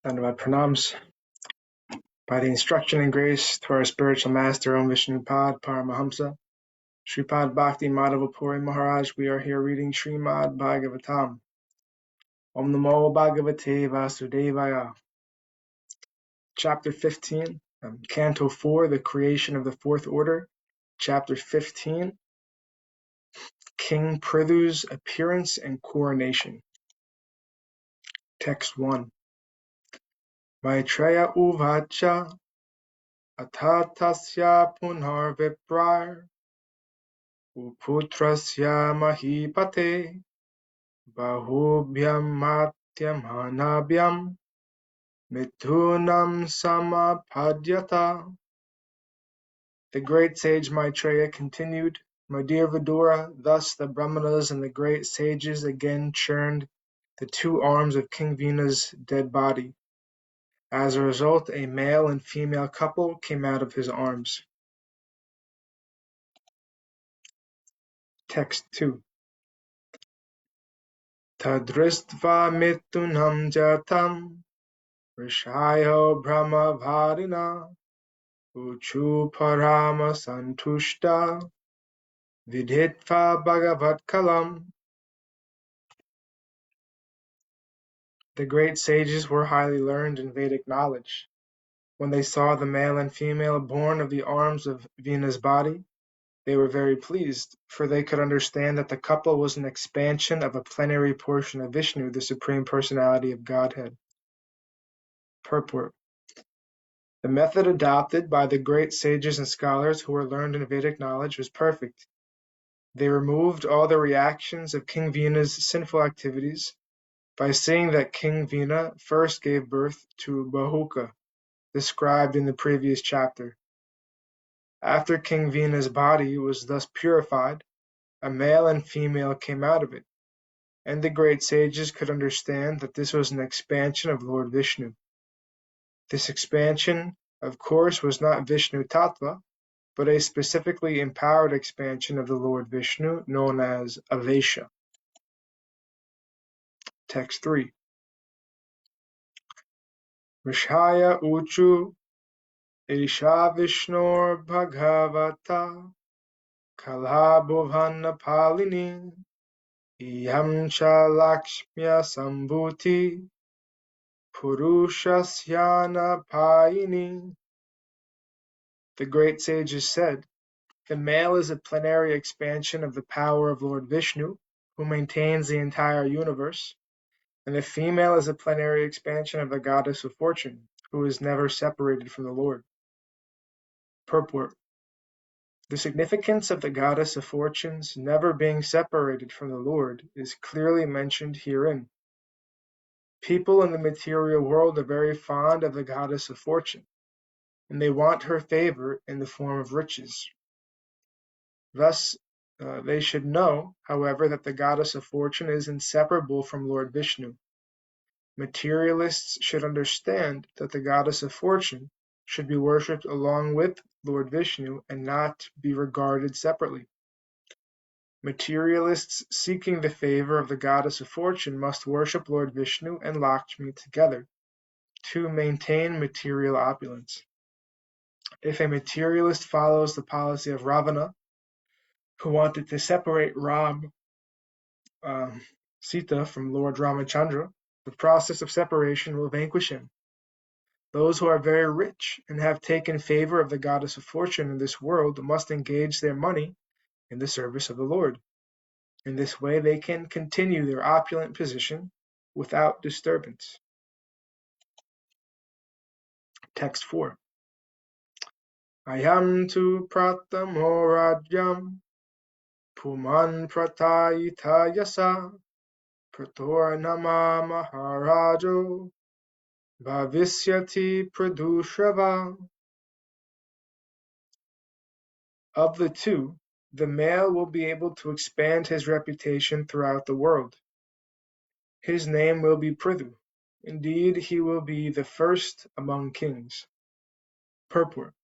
Dandavad pranams. By the instruction and grace to our spiritual master, Om Vishnupad Paramahamsa, Sripad Bhakti Madhava Puri Maharaj, we are here reading Srimad Bhagavatam. Om Namo Bhagavate Vasudevaya. Chapter 15, Canto 4, the creation of the fourth order. Chapter 15, King Pṛthu's appearance and coronation. Text 1. Maitreya Uvacha Atatasya Punhar Viprar Uputrasya Mahipate Bahubhyam Matyamhanabhyam Mithunam Samapadyata. The great sage Maitreya continued, My dear Vidura, thus the Brahmanas and the great sages again churned the two arms of King Vina's dead body. As a result, a male and female couple came out of his arms. Text 2. Tadristva Mithunam Jatam Rishayo Brahma Varina Uchu Parama Santushta Vidhitva Bhagavat Kalam. The great sages were highly learned in Vedic knowledge. When they saw the male and female born of the arms of Vina's body, they were very pleased, for they could understand that the couple was an expansion of a plenary portion of Vishnu, the Supreme Personality of Godhead. Purport. The method adopted by the great sages and scholars who were learned in Vedic knowledge was perfect. They removed all the reactions of King Vina's sinful activities by seeing that King Vina first gave birth to Bahuka, described in the previous chapter. After King Vina's body was thus purified, a male and female came out of it, and the great sages could understand that this was an expansion of Lord Vishnu. This expansion, of course, was not Vishnu Tattva, but a specifically empowered expansion of the Lord Vishnu known as Avesha. Text 3. Rishaya Uchu Isha Vishnor Bhagavata Kalabhuvanna Palini Iyam Cha Lakshmya Sambhuti Purushasyana Payini. The great sages said, the male is a plenary expansion of the power of Lord Vishnu, who maintains the entire universe, and the female is a plenary expansion of the goddess of fortune, who is never separated from the Lord. Purport. The significance of the goddess of fortunes never being separated from the Lord is clearly mentioned herein. People in the material world are very fond of the goddess of fortune, and they want her favor in the form of riches. Thus, they should know, however, that the goddess of fortune is inseparable from Lord Vishnu. Materialists should understand that the goddess of fortune should be worshipped along with Lord Vishnu and not be regarded separately. Materialists seeking the favor of the goddess of fortune must worship Lord Vishnu and Lakshmi together to maintain material opulence. If a materialist follows the policy of Ravana, who wanted to separate Sita from Lord Ramachandra, the process of separation will vanquish him. Those who are very rich and have taken favor of the goddess of fortune in this world must engage their money in the service of the Lord. In this way, they can continue their opulent position without disturbance. Text 4. Ayam tu pratamo rajyam puman pratayita yasa pratornama maharajo bhavisyati pradushrava. Of the two, the male will be able to expand his reputation throughout the world. His name will be Pṛthu. Indeed, he will be the first among kings. Purport.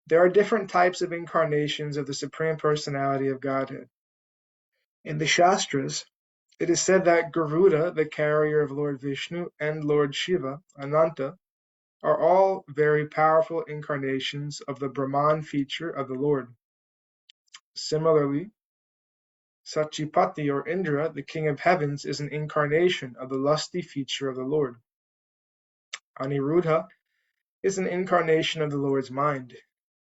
There are different types of incarnations of the Supreme Personality of Godhead. In the Shastras, It is said that Garuda, the carrier of Lord Vishnu, and Lord Shiva, Ananta, are all very powerful incarnations of the Brahman feature of the Lord. Similarly, Sachipati or Indra, the king of heavens, is an incarnation of the lusty feature of the Lord. Aniruddha is an incarnation of the Lord's mind.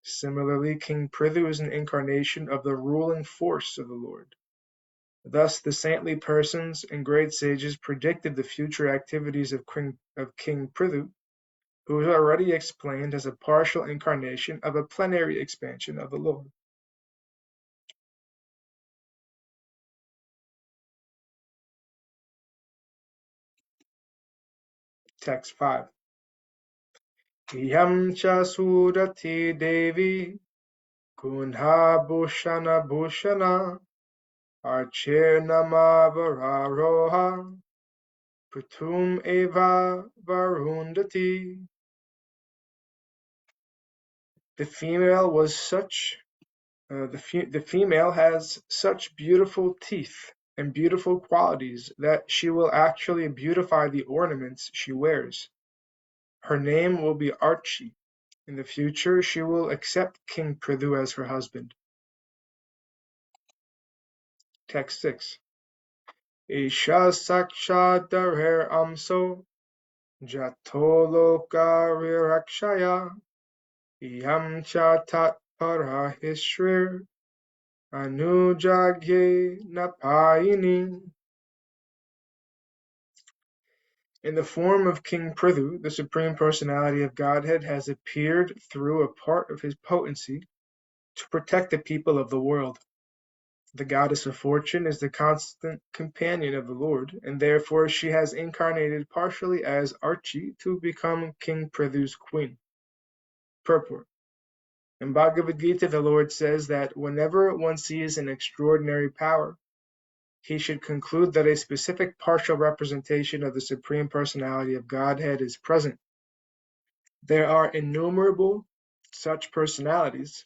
Similarly, King Pṛthu is an incarnation of the ruling force of the Lord. Thus, the saintly persons and great sages predicted the future activities of King Pṛthu, who is already explained as a partial incarnation of a plenary expansion of the Lord. Text 5. Iyam cha surati devi kunha bhushana bhushana archer namavararoha Pṛthum eva varundati. The female was such the female has such beautiful teeth and beautiful qualities that she will actually beautify the ornaments she wears. Her name will be Archi. In the future, she will accept King Pṛthu as her husband. Text 6. Isha sakshadarer amso jatoloka iyam cha tat parahishrir Anujagye Napayini. In the form of King Pṛthu, the Supreme Personality of Godhead has appeared through a part of his potency to protect the people of the world. The goddess of fortune is the constant companion of the Lord, and therefore she has incarnated partially as Archi to become King Pṛthu's queen. Purport. In Bhagavad Gita, the Lord says that whenever one sees an extraordinary power, he should conclude that a specific partial representation of the Supreme Personality of Godhead is present. There are innumerable such personalities,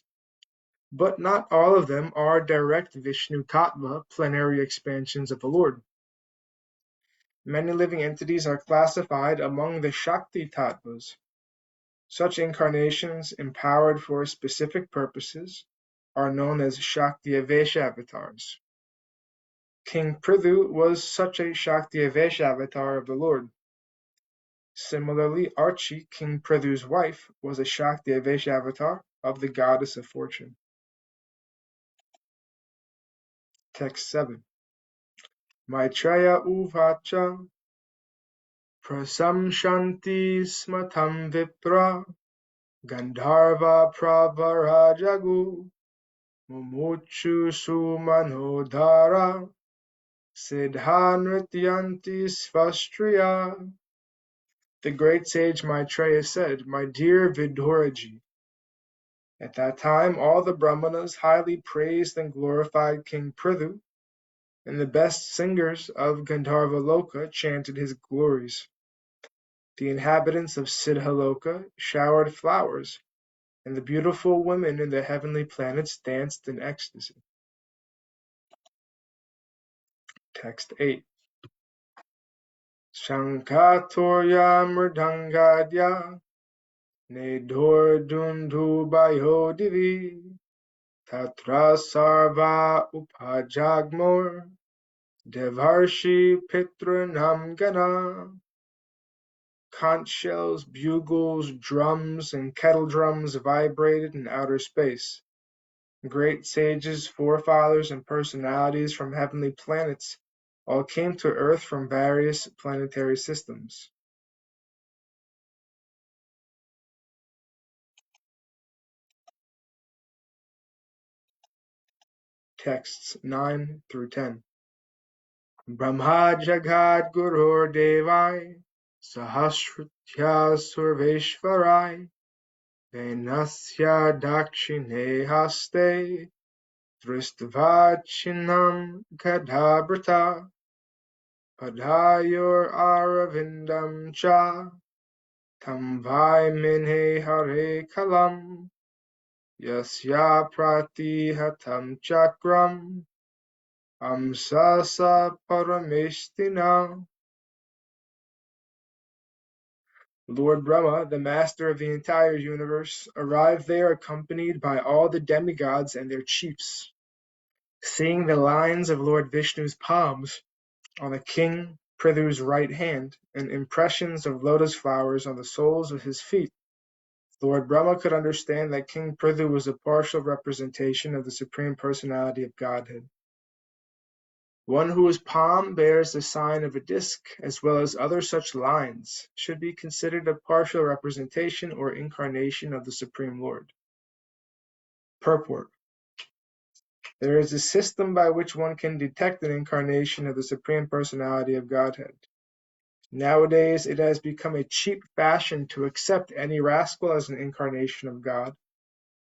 but not all of them are direct Vishnu Tattva plenary expansions of the Lord. Many living entities are classified among the Shakti Tattvas. Such incarnations, empowered for specific purposes, are known as Shakti-avesha avatars. King Pṛthu was such a Shakti-avesha avatar of the Lord. Similarly, Archi, King Pṛthu's wife, was a Shakti-avesha avatar of the goddess of fortune. Text 7. Maitreya uvacha prasamshanti smatam vipra gandharva pravarajagu mumuchu sumanodhara siddhanrityanti svastriya. The great sage Maitreya said, "My dear Viduraji, at that time all the Brahmanas highly praised and glorified King Pṛthu, and the best singers of Gandharva Loka chanted his glories. The inhabitants of Siddhaloka showered flowers, and the beautiful women in the heavenly planets danced in ecstasy." Text 8. Shankatorya mridhangadya nedhor dundubhayo divi Tatra sarva upajagmor devarshi pitranam gana. Conch shells, bugles, drums, and kettle drums vibrated in outer space. Great sages, forefathers, and personalities from heavenly planets all came to Earth from various planetary systems. Texts 9 through 10. Brahma Jagad Gurur Devai Sahasratya Surveshvarai Venasya Dakshine Haste Dristvachinam Kadabrata Padayor Aravindam Cha Tamvai Minhe Hare Kalam Yasya Pratihatam Chakram Amsasa Parameshtina. Lord Brahma, the master of the entire universe, arrived there accompanied by all the demigods and their chiefs. Seeing the lines of Lord Vishnu's palms on the king Pṛthu's right hand and impressions of lotus flowers on the soles of his feet, Lord Brahma could understand that King Pṛthu was a partial representation of the Supreme Personality of Godhead. One whose palm bears the sign of a disk, as well as other such lines, should be considered a partial representation or incarnation of the Supreme Lord. Purport. There is a system by which one can detect an incarnation of the Supreme Personality of Godhead. Nowadays, it has become a cheap fashion to accept any rascal as an incarnation of God.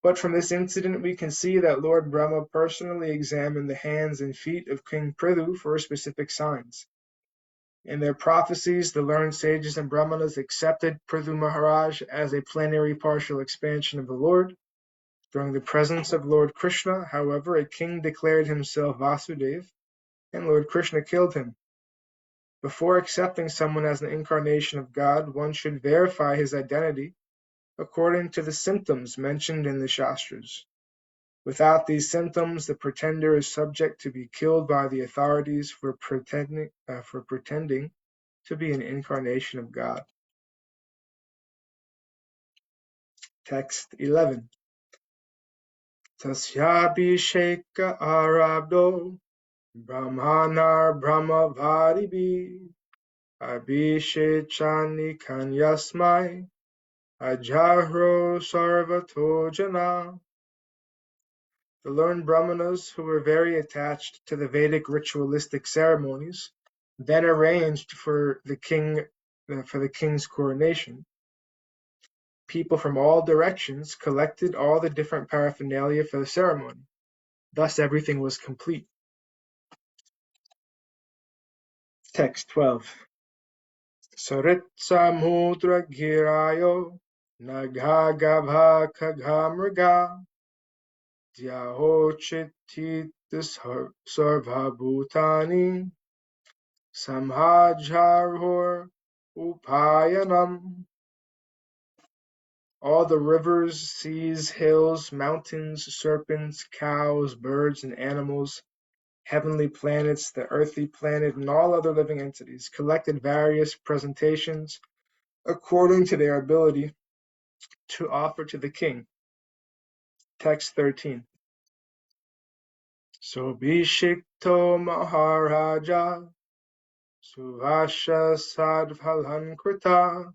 But from this incident we can see that Lord Brahma personally examined the hands and feet of King Pṛthu for specific signs. In their prophecies, the learned sages and Brahmanas accepted Pṛthu Maharaj as a plenary partial expansion of the Lord. During the presence of Lord Krishna, however, a king declared himself Vasudeva, and Lord Krishna killed him. Before accepting someone as an incarnation of God, one should verify his identity according to the symptoms mentioned in the Shastras. Without these symptoms, the pretender is subject to be killed by the authorities for pretending to be an incarnation of God. Text 11. Tasyabhisheka arabdo brahmanar brahmavadibhi abhishechani kanyasmai ajahro sarvato jana. The learned Brahmanas, who were very attached to the Vedic ritualistic ceremonies, then arranged for the king's coronation. People from all directions collected all the different paraphernalia for the ceremony. Thus everything was complete. Text 12. Saritsa mudra girayo nagagabha kaghamriga dyaho chittitis sarvabhutani samhajarhor upayanam. All the rivers, seas, hills, mountains, serpents, cows, birds, and animals, heavenly planets, the earthly planet, and all other living entities collected various presentations according to their ability to offer to the king. Text 13. Sobhishikto Maharaja Suvasha Sadphalankrita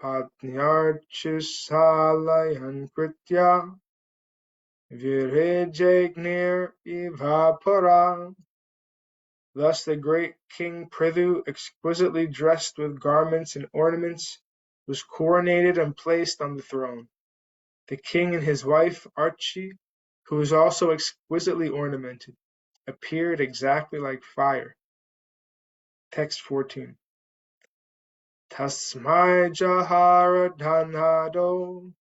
Patnyarchisalayan Kritya Virajagnir Ivapara. Thus the great King Pṛthu, exquisitely dressed with garments and ornaments, was coronated and placed on the throne. The king and his wife, Archi, who was also exquisitely ornamented, appeared exactly like fire. Text 14. Tasmai Jahara Dhanado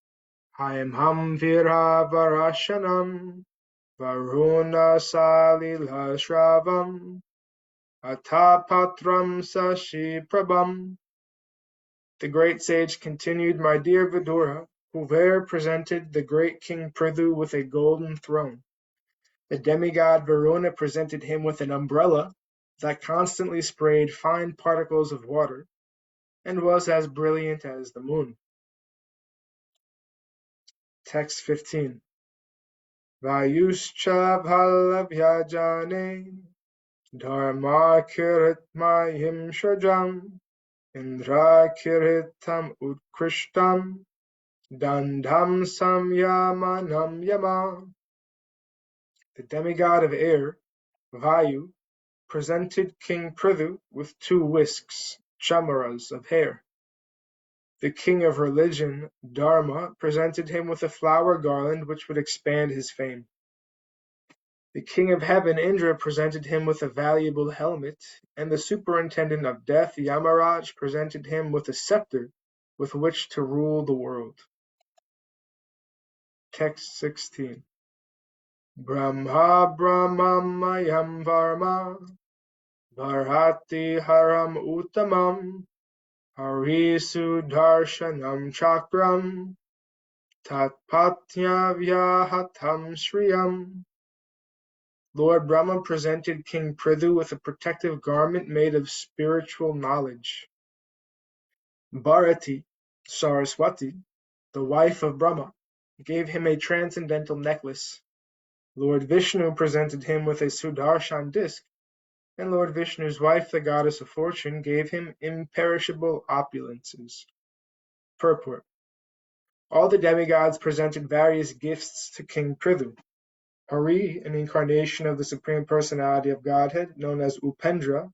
Haimham Viravarashanam Varuna Salila Shravam Atapatram Sashi Prabham. The great sage continued, my dear Vidura, who there presented the great King Pṛthu with a golden throne. The demigod Varuna presented him with an umbrella that constantly sprayed fine particles of water and was as brilliant as the moon. Text 15. Vayuscha bhalavyajane dharma kiritmayim shajam Indra kiritam utkrishtam dandham samyamanam yama. The demigod of air, Vayu, presented King Pṛthu with 2 whisks, chamaras, of hair. The king of religion, Dharma, presented him with a flower garland which would expand his fame. The king of heaven, Indra, presented him with a valuable helmet, and the superintendent of death, Yamaraj, presented him with a scepter with which to rule the world. Text 16. Brahma Brahmamayam Varma Bharati Haram Uttamam Hari Sudarshanam Chakram Tatpatya Vyahatam Shriyam. Lord Brahma presented King Pṛthu with a protective garment made of spiritual knowledge. Bharati, Saraswati, the wife of Brahma, gave him a transcendental necklace. Lord Vishnu presented him with a Sudarshan disc, and Lord Vishnu's wife, the goddess of fortune, gave him imperishable opulences. Purport. All the demigods presented various gifts to King Pṛthu. Hari, an incarnation of the Supreme Personality of Godhead, known as Upendra,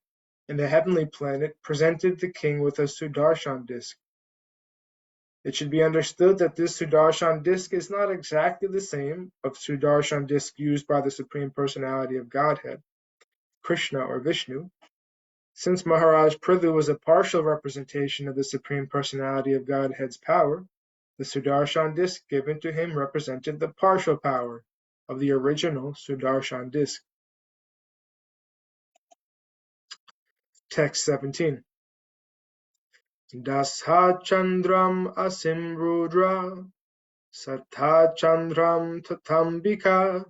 in the heavenly planet, presented the king with a Sudarshan disc. It should be understood that this Sudarshan disc is not exactly the same of Sudarshan disc used by the Supreme Personality of Godhead, Krishna or Vishnu. Since Maharaj Pṛthu was a partial representation of the Supreme Personality of Godhead's power, the Sudarshan disc given to him represented the partial power of the original Sudarshan disc. Text 17. Dasha Chandram Asim Rudra Satha Chandram Tatambika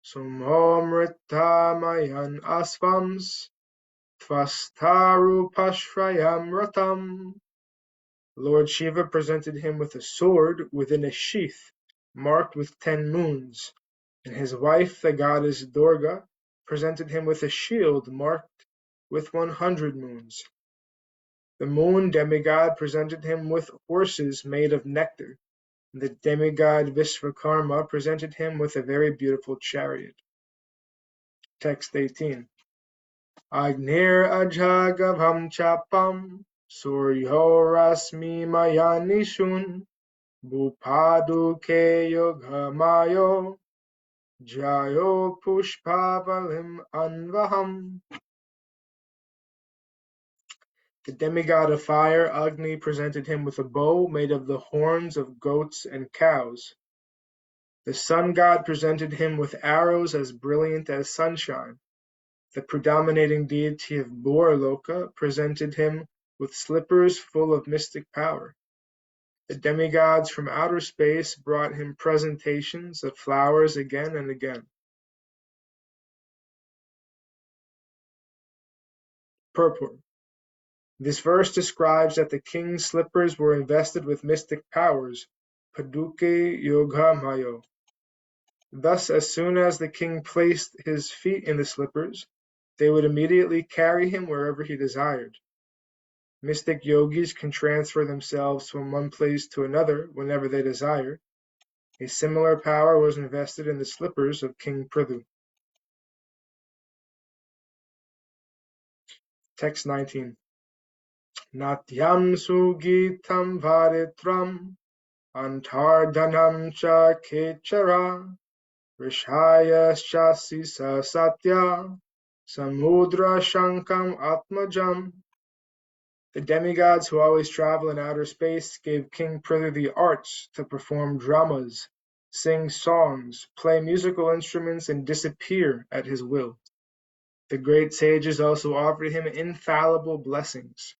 Sumhomritamayan Asvams Tvastarupashrayam Ratam. Lord Shiva presented him with a sword within a sheath marked with 10 moons, and his wife, the goddess Durga, presented him with a shield marked with 100 moons. The moon demigod presented him with horses made of nectar, and the demigod Vishvakarma presented him with a very beautiful chariot. Text 18. Agnir ajagavam chapam suryo rasmi mayanishun bhupadu yogamayo jayo pushpavalim anvaham. The demigod of fire, Agni, presented him with a bow made of the horns of goats and cows. The sun god presented him with arrows as brilliant as sunshine. The predominating deity of Borloka presented him with slippers full of mystic power. The demigods from outer space brought him presentations of flowers again and again. Purport. This verse describes that the king's slippers were invested with mystic powers, Paduke Yoga Mayo. Thus, as soon as the king placed his feet in the slippers, they would immediately carry him wherever he desired. Mystic yogis can transfer themselves from one place to another whenever they desire. A similar power was invested in the slippers of King Pṛthu. Text 19. Natyam sugitam varitram antardhanam cha kechara rishayascha sisa satya samudra shankam atmajam. The demigods who always travel in outer space gave King Pṛthu the arts to perform dramas, sing songs, play musical instruments, and disappear at his will. The great sages also offered him infallible blessings.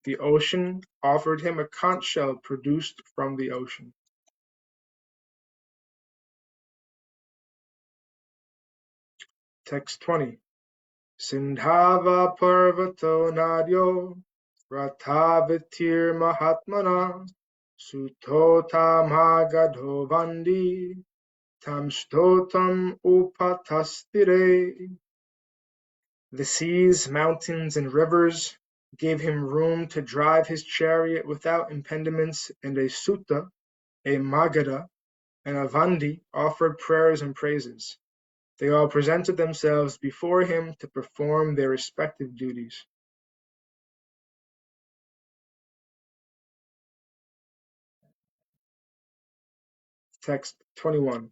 The ocean offered him a conch shell produced from the ocean. Text 20. Sindhava Parvato Nadyo Ratavitir Mahatmana Sutotam Vandi Tam Stotam Upatastire. The seas, mountains, and rivers gave him room to drive his chariot without impediments, and a Sutta, a Magadha, and a Vandi offered prayers and praises. They all presented themselves before him to perform their respective duties. Text 21.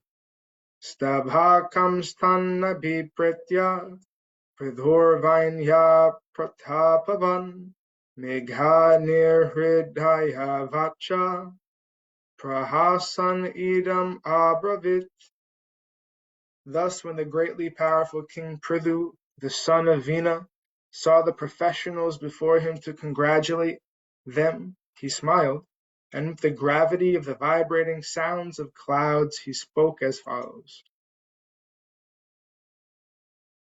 Stabha kamstanna bipretya pridhurvainya pratapavan megha nirhridaya vacha prahasan idam abravit. Thus, when the greatly powerful King Pṛthu, the son of Vina, saw the professionals before him to congratulate them, he smiled, and with the gravity of the vibrating sounds of clouds, he spoke as follows.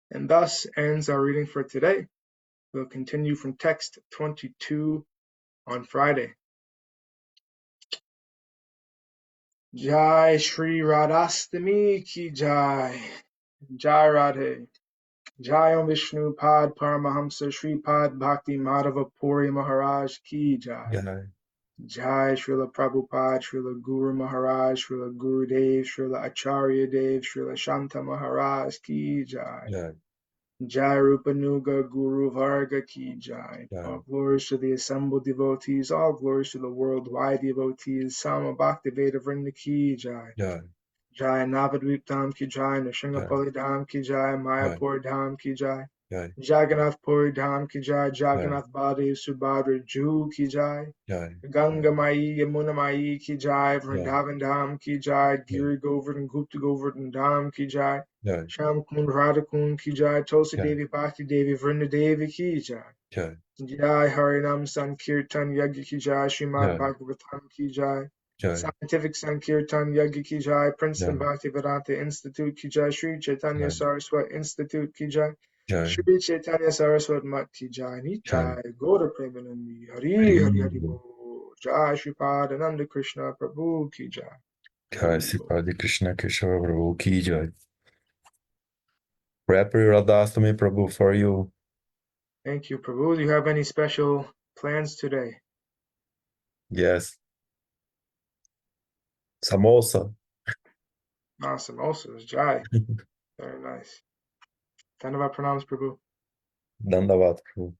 And thus ends our reading for today. We'll continue from text 22 on Friday. Jai Shri Radhastami Ki Jai. Jai Radhe. Jai Om Vishnu Pad Paramahamsa Sripad Bhakti Madhava Puri Maharaj Ki Jai. Jai. Jai Srila Prabhupada, Srila Guru Maharaj, Srila Guru Dev, Srila Acharya Dev, Srila Shanta Maharaj Ki Jai. Jai. Jai Rupanuga Guru Varga Ki Jai. Jai. All glories to the assembled devotees, all glories to the worldwide devotees, Sama Bhaktivedanta Vrinda Ki Jai. Jai. Jai Navadvip Dham Ki Jai, Nrsimhapali Dham Ki Jai, Mayapur Dham Ki Jai. Jai. Jagannath Puri Dham Ki Jai, Jai. Jagannath Baladev Subhadra Ju Ki Jai. Jai. Ganga Mai Yamuna Mai Ki Jai, Vrindavan Dham Ki Jai, Giri Govardhan Gupta Govardhan Dham Ki Jai, Jai. Sham Kund Radha Kund Ki Jai, Tulsi Jai. Devi Bhakti Devi Vrinda Devi Ki Jai. Jai. Jai Harinam Sankirtan Yagya Ki Jai, Srimad Jai. Bhagavatam Ki Jai. Jai. Scientific Sankirtan Yagya Ki Jai, Princeton Jai. Bhaktivedanta Institute Ki Jai, Sri Chaitanya Jai. Saraswat Institute Ki Jai, Jai. Sri Chaitanya Saraswat Mat Ki Jai, Jai. Nitai, Gaura Premanandi, Hari Hari Hari Hari Bol. Bol, Jai Sripad Ananda Krishna Prabhu Ki Jai. Jai Sripad Krishna Keshava Prabhu Ki Jai. Happy Radhastami Prabhu for you. Thank you, Prabhu. Do you have any special plans today? Yes. Samosa. Awesome. Also, Jai. Very nice. Dhanavad pranams, Prabhu. Dandavat Prabhu.